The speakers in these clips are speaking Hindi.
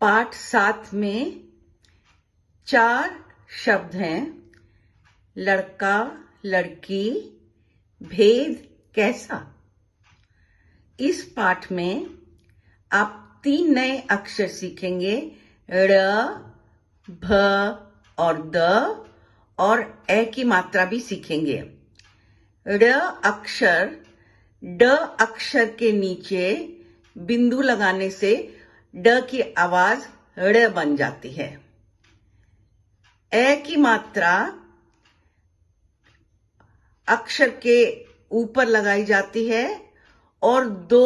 पाठ 7 में 4 शब्द हैं। लड़का, लड़की, भेद कैसा। इस पाठ में आप 3 नए अक्षर सीखेंगे, ड़, भ और द, और ए की मात्रा भी सीखेंगे। ड़ अक्षर ड अक्षर के नीचे बिंदु लगाने से ड की आवाज ड़ बन जाती है। ए की मात्रा अक्षर के ऊपर लगाई जाती है और 2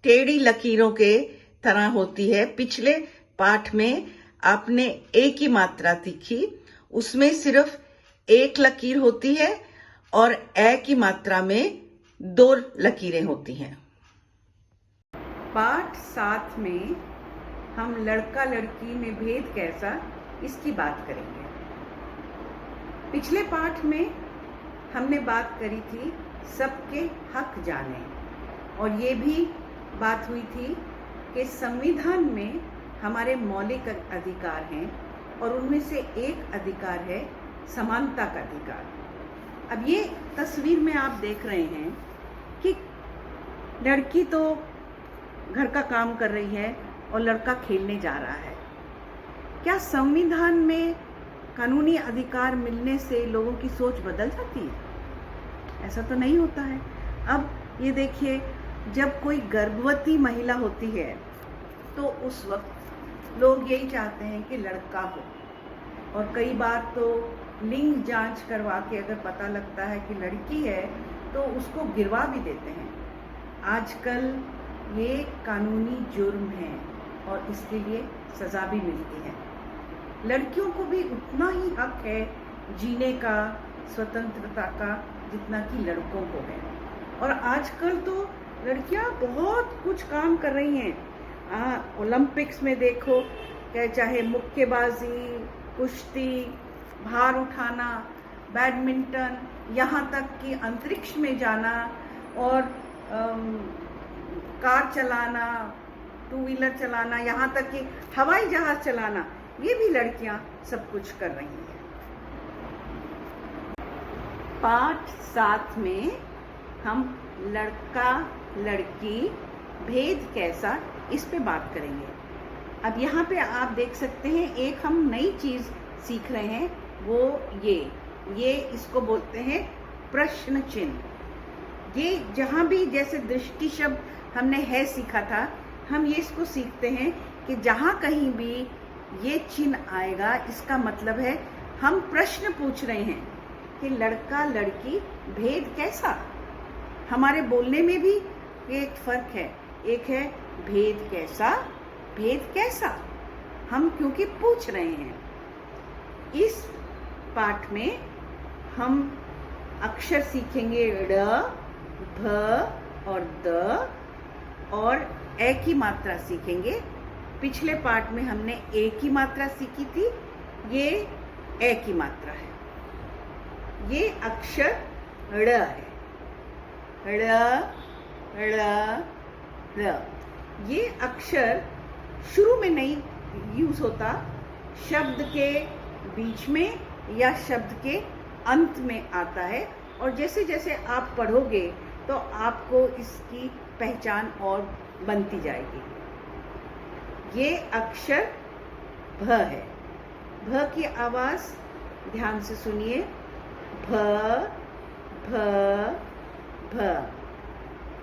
टेढ़ी लकीरों के तरह होती है। पिछले पाठ में आपने ए की मात्रा सीखी, उसमें सिर्फ 1 लकीर होती है और ए की मात्रा में 2 लकीरें होती हैं। पाठ 7 में हम लड़का लड़की में भेद कैसा, इसकी बात करेंगे। पिछले पाठ में हमने बात करी थी सबके हक जाने, और ये भी बात हुई थी कि संविधान में हमारे मौलिक अधिकार हैं और उनमें से एक अधिकार है समानता का अधिकार। अब ये तस्वीर में आप देख रहे हैं कि लड़की तो घर का काम कर रही है और लड़का खेलने जा रहा है। क्या संविधान में कानूनी अधिकार मिलने से लोगों की सोच बदल जाती है? ऐसा तो नहीं होता है। अब ये देखिए, जब कोई गर्भवती महिला होती है तो उस वक्त लोग यही चाहते हैं कि लड़का हो, और कई बार तो लिंग जांच करवा के अगर पता लगता है कि लड़की है तो उसको गिरवा भी देते हैं। आजकल ये कानूनी जुर्म है और इसके लिए सजा भी मिलती है। लड़कियों को भी उतना ही हक है जीने का, स्वतंत्रता का, जितना कि लड़कों को है। और आजकल तो लड़कियां बहुत कुछ काम कर रही हैं। ओलंपिक्स में देखो, चाहे मुक्केबाजी, कुश्ती, भार उठाना, बैडमिंटन, यहाँ तक कि अंतरिक्ष में जाना और कार चलाना, 2 व्हीलर चलाना, यहाँ तक कि हवाई जहाज चलाना, ये भी लड़कियां सब कुछ कर रही हैं। पाठ 7 में हम लड़का लड़की भेद कैसा, इस पे बात करेंगे। अब यहाँ पे आप देख सकते हैं एक हम नई चीज सीख रहे हैं, वो ये इसको बोलते हैं प्रश्न चिन्ह। ये जहाँ भी जैसे दृष्टि शब्द हमने है सीखा था, हम ये इसको सीखते हैं कि जहाँ कहीं भी ये चिन्ह आएगा, इसका मतलब है हम प्रश्न पूछ रहे हैं कि लड़का लड़की भेद कैसा। हमारे बोलने में भी एक फर्क है, एक है भेद कैसा, भेद कैसा, हम क्योंकि पूछ रहे हैं। इस पाठ में हम अक्षर सीखेंगे ड़, भ और द, और ए की मात्रा सीखेंगे। पिछले पाठ में हमने ए की मात्रा सीखी थी, ये ए की मात्रा है। ये अक्षर ड़ है, ड़ ड़ ड़। ये अक्षर शुरू में नहीं यूज होता, शब्द के बीच में या शब्द के अंत में आता है, और जैसे जैसे आप पढ़ोगे तो आपको इसकी पहचान और बनती जाएगी। ये अक्षर भ है। भ की आवाज ध्यान से सुनिए, भ भ भ।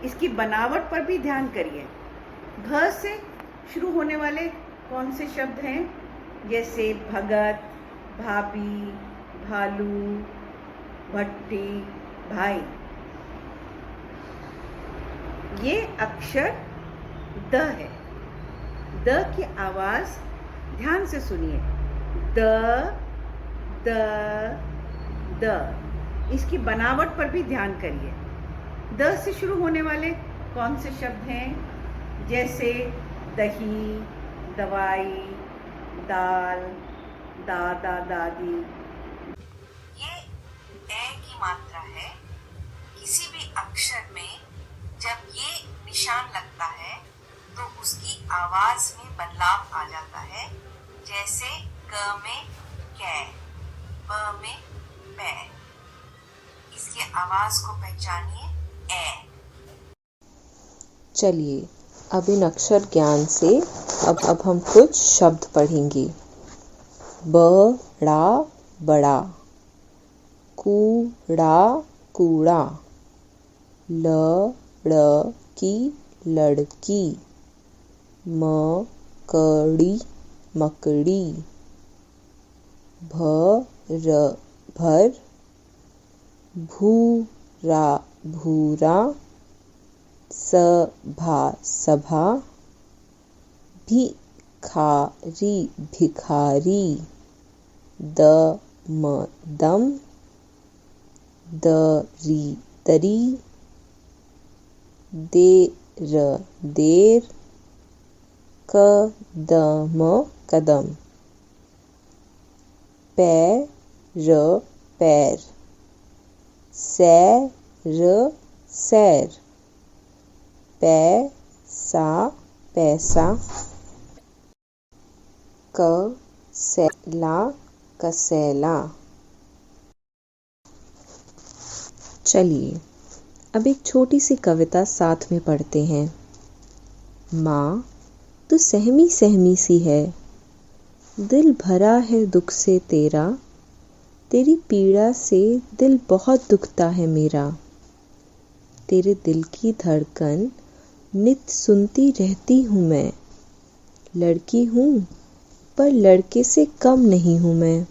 इसकी बनावट पर भी ध्यान करिए। भ से शुरू होने वाले कौन से शब्द हैं? जैसे भगत, भाभी, भालू, भट्टी, भाई। ये अक्षर द है। द की आवाज ध्यान से सुनिए, द द द। इसकी बनावट पर भी ध्यान करिए। द से शुरू होने वाले कौन से शब्द हैं? जैसे दही, दवाई, दाल, दादा दादी। ये ए की मात्रा है। किसी भी अक्षर में जब ये निशान लगता है तो उसकी आवाज में बदलाव आ जाता है। जैसे क में कै, ब में पै। इसके आवाज को पहचानिए, ए। चलिए अब इन अक्षर ज्ञान से अब हम कुछ शब्द पढ़ेंगे। बड़ा बड़ा, कूड़ा कूड़ा, लड़की लड़की, मकड़ी मकड़ी, भर भूरा भूरा, सभा सभा, भिखारी भिखारी, दम दम, दरी दरी, देर देर, कदम कदम, पैर पैर, सैर सैर, पैसा पैसा, कसेला कसेला। चलिए अब एक छोटी सी कविता साथ में पढ़ते हैं। माँ तू सहमी सहमी सी है, दिल भरा है दुख से तेरा, तेरी पीड़ा से दिल बहुत दुखता है मेरा। तेरे दिल की धड़कन नित सुनती रहती हूँ मैं, लड़की हूँ पर लड़के से कम नहीं हूँ मैं।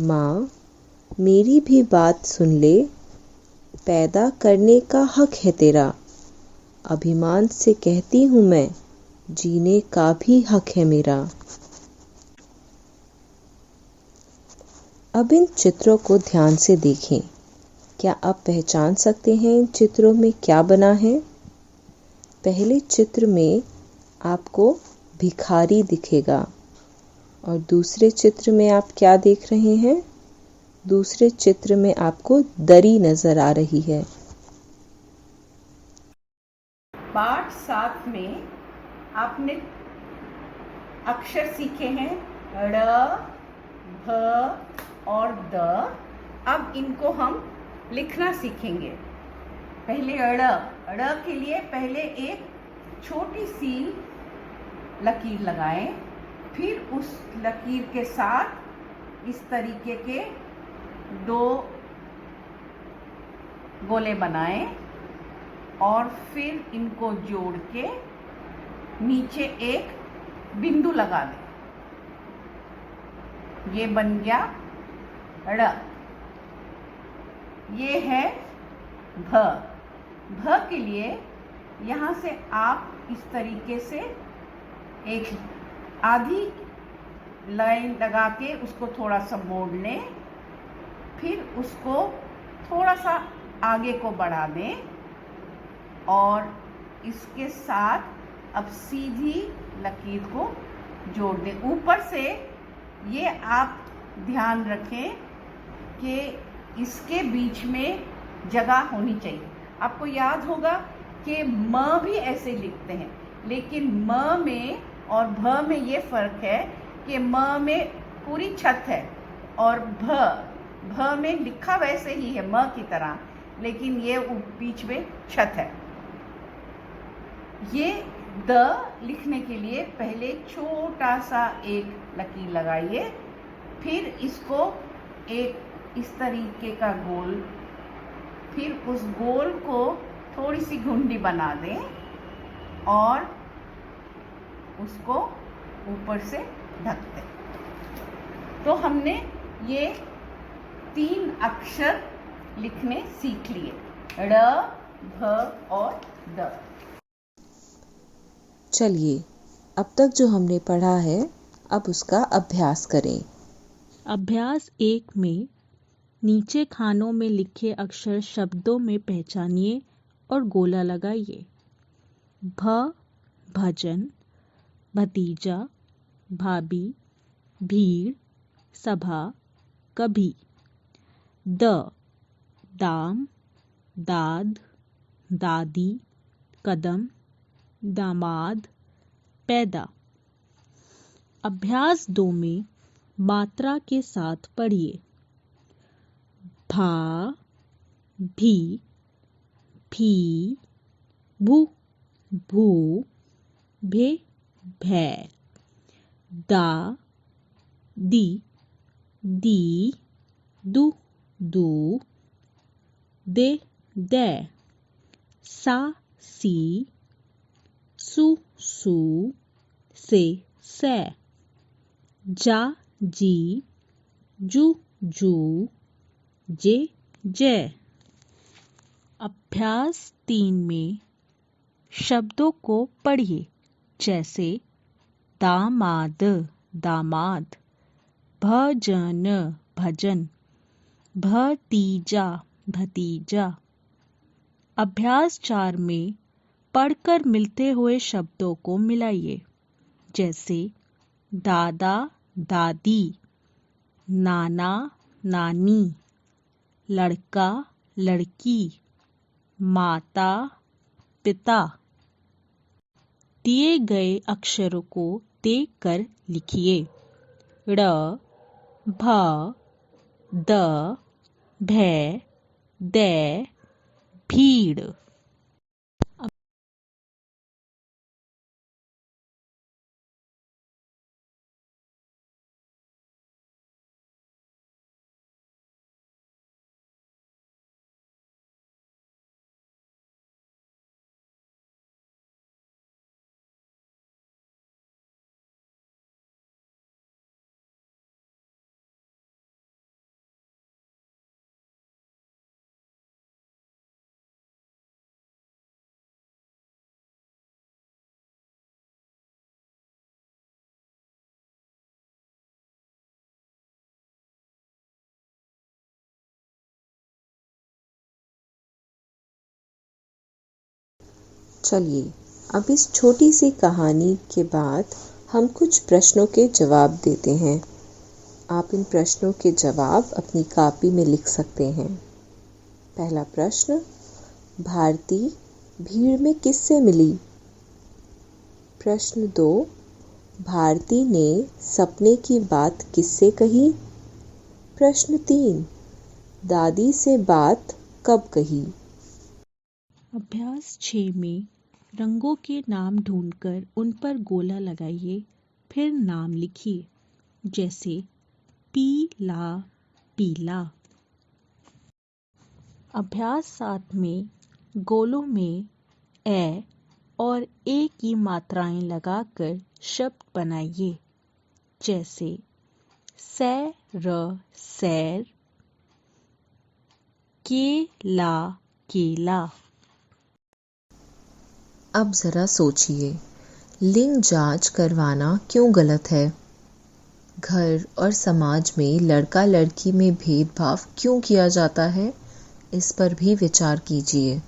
माँ मेरी भी बात सुन ले, पैदा करने का हक है तेरा, अभिमान से कहती हूँ मैं, जीने का भी हक है मेरा। अब इन चित्रों को ध्यान से देखें। क्या आप पहचान सकते हैं इन चित्रों में क्या बना है? पहले चित्र में आपको भिखारी दिखेगा और दूसरे चित्र में आप क्या देख रहे हैं? दूसरे चित्र में आपको दरी नजर आ रही है। पाठ 7 में आपने अक्षर सीखे हैं ड़, भ और द। अब इनको हम लिखना सीखेंगे। पहले ड़ के लिए पहले एक छोटी सी लकीर लगाएं, फिर उस लकीर के साथ इस तरीके के 2 गोले बनाएं और फिर इनको जोड़ के नीचे एक बिंदु लगा दें। ये बन गया ड़। ये है भ। भ के लिए यहाँ से आप इस तरीके से एक आधी लाइन लगा के उसको थोड़ा सा मोड़ लें, फिर उसको थोड़ा सा आगे को बढ़ा दें और इसके साथ अब सीधी लकीर को जोड़ दें। ऊपर से ये आप ध्यान रखें कि इसके बीच में जगह होनी चाहिए। आपको याद होगा कि म भी ऐसे लिखते हैं, लेकिन म में और भ में ये फर्क है कि म में पूरी छत है और भ में लिखा वैसे ही है म की तरह, लेकिन ये बीच में छत है। ये द लिखने के लिए पहले छोटा सा एक लकीर लगाइए, फिर इसको एक इस तरीके का गोल, फिर उस गोल को थोड़ी सी घुंडी बना दें और उसको ऊपर से ढक दें। तो हमने ये 3 अक्षर लिखने सीख लिए, ड़, भ और द। चलिए अब तक जो हमने पढ़ा है अब उसका अभ्यास करें। अभ्यास 1 में नीचे खानों में लिखे अक्षर शब्दों में पहचानिए और गोला लगाइए। भ भजन, भतीजा, भाभी, भीड़, सभा, कभी। द दाम, दाद, दादी, कदम, दामाद, पैदा। अभ्यास 2 में मात्रा के साथ पढ़िए। भा, भी, भी, भू, भू, भे, भै, दा, दी, दी, दू, दू, दे, दै, सा, सी, सु, सू, से, सै, जा, जी, जू, जू, जे, जै। अभ्यास 3 में शब्दों को पढ़िए, जैसे दामाद, दामाद, भजन, भजन, भतीजा, भतीजा। अभ्यास 4 में पढ़कर मिलते हुए शब्दों को मिलाइए, जैसे दादा, दादी, नाना, नानी, लड़का, लड़की, माता, पिता। दिए गए अक्षरों को देखकर लिखिए। ड़, भ, द, भै, दै, भीड़। चलिए अब इस छोटी सी कहानी के बाद हम कुछ प्रश्नों के जवाब देते हैं। आप इन प्रश्नों के जवाब अपनी कॉपी में लिख सकते हैं। पहला प्रश्न, भारती भीड़ में किससे मिली? प्रश्न 2, भारती ने सपने की बात किससे कही? प्रश्न 3, दादी से बात कब कही? अभ्यास 6 में रंगों के नाम ढूंढकर उन पर गोला लगाइए, फिर नाम लिखिए, जैसे पीला, पीला। अभ्यास 7 में गोलों में ए और ए की मात्राएं लगाकर शब्द बनाइए, जैसे सैर, सैर, केला, केला। अब ज़रा सोचिए, लिंग जांच करवाना क्यों गलत है? घर और समाज में लड़का लड़की में भेदभाव क्यों किया जाता है? इस पर भी विचार कीजिए।